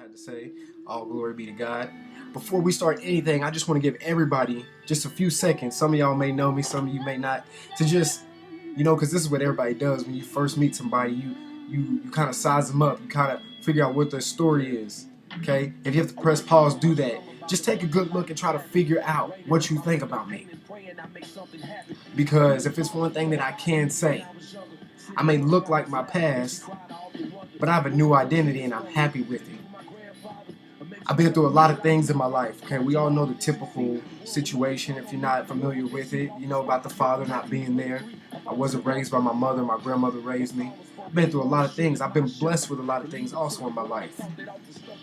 had to say. All glory be to God. Before we start anything, I just want to give everybody just a few seconds. Some of y'all may know me, some of you may not. To just, because this is what everybody does when you first meet somebody. You kind of size them up. You kind of figure out what their story is. Okay? If you have to press pause, do that. Just take a good look and try to figure out what you think about me. Because if it's one thing that I can say, I may look like my past, but I have a new identity and I'm happy with it. I've been through a lot of things in my life. Okay, we all know the typical situation. If you're not familiar with it, you know about the father not being there. I wasn't raised by my mother. My grandmother raised me. I've been through a lot of things. I've been blessed with a lot of things also in my life.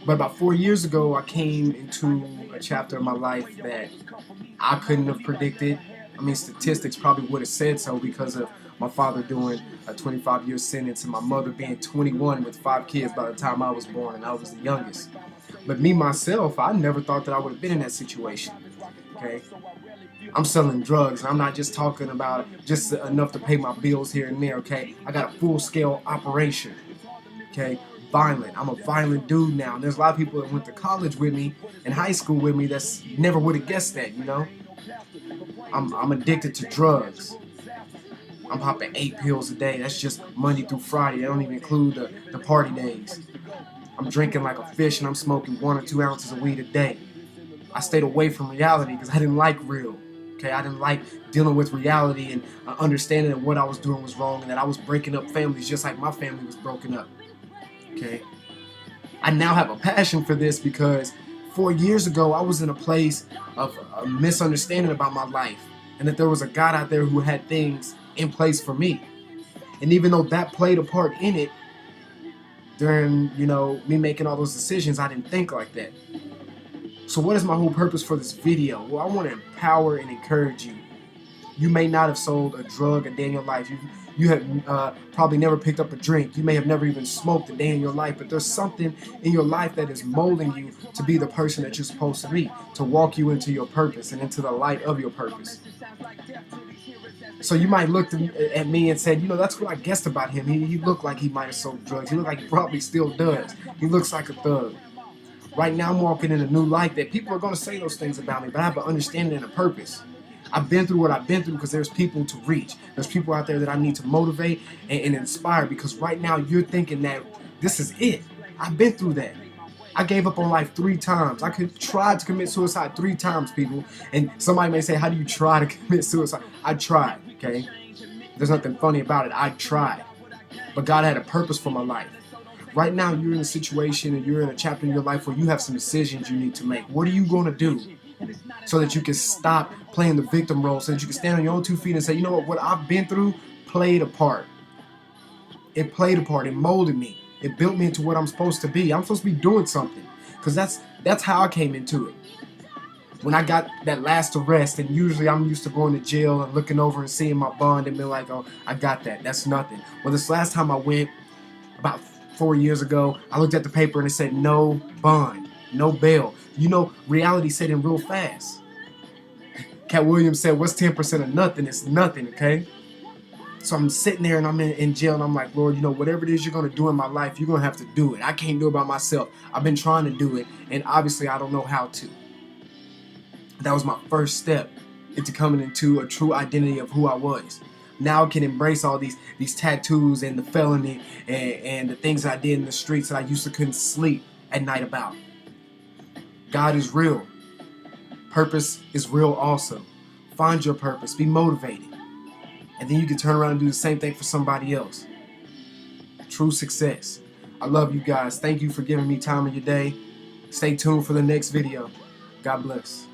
But about 4 years ago, I came into a chapter of my life that I couldn't have predicted. I mean, statistics probably would have said so because of my father doing a 25-year sentence and my mother being 21 with 5 kids by the time I was born, and I was the youngest. But me, myself, I never thought that I would have been in that situation, okay? I'm selling drugs, and I'm not just talking about just enough to pay my bills here and there, okay? I got a full-scale operation, okay? Violent. I'm a violent dude now. And there's a lot of people that went to college with me and high school with me that's never would have guessed that, I'm addicted to drugs. I'm popping 8 pills a day. That's just Monday through Friday. They don't even include the party days. I'm drinking like a fish and I'm smoking 1 or 2 ounces of weed a day. I stayed away from reality because I didn't like real. Okay, I didn't like dealing with reality and understanding that what I was doing was wrong and that I was breaking up families just like my family was broken up. Okay, I now have a passion for this because 4 years ago I was in a place of a misunderstanding about my life and that there was a God out there who had things in place for me. And even though that played a part in it, during, me making all those decisions, I didn't think like that. So what is my whole purpose for this video? Well, I want to empower and encourage you. You may not have sold a drug a day in your life. You have probably never picked up a drink. You may have never even smoked a day in your life, but there's something in your life that is molding you to be the person that you're supposed to be, to walk you into your purpose and into the light of your purpose. So you might look at me and say, that's what I guessed about him. He looked like he might have sold drugs. He looked like he probably still does. He looks like a thug. Right now I'm walking in a new light that people are going to say those things about me, but I have an understanding and a purpose. I've been through what I've been through because there's people to reach. There's people out there that I need to motivate and inspire, because right now you're thinking that this is it. I've been through that. I gave up on life 3 times. I tried to commit suicide 3 times, people. And somebody may say, how do you try to commit suicide? I tried, okay? There's nothing funny about it. I tried. But God had a purpose for my life. Right now, you're in a situation and you're in a chapter in your life where you have some decisions you need to make. What are you going to do so that you can stop playing the victim role, so that you can stand on your own 2 feet and say, what I've been through played a part. It played a part. It molded me. It built me into what I'm supposed to be. I'm supposed to be doing something, because that's how I came into it. When I got that last arrest, and usually I'm used to going to jail and looking over and seeing my bond and being like, oh, I got that. That's nothing. Well, this last time I went, about 4 years ago, I looked at the paper and it said no bond, no bail. Reality set in real fast. Cat Williams said, what's 10% of nothing? It's nothing, okay? So I'm sitting there and I'm in jail and I'm like, Lord, whatever it is you're going to do in my life, you're going to have to do it. I can't do it by myself. I've been trying to do it, and obviously I don't know how to. That was my first step into coming into a true identity of who I was. Now I can embrace all these tattoos and the felony and the things I did in the streets that I used to couldn't sleep at night about. God is real. Purpose is real also. Find your purpose. Be motivated. And then you can turn around and do the same thing for somebody else. True success. I love you guys. Thank you for giving me time of your day. Stay tuned for the next video. God bless.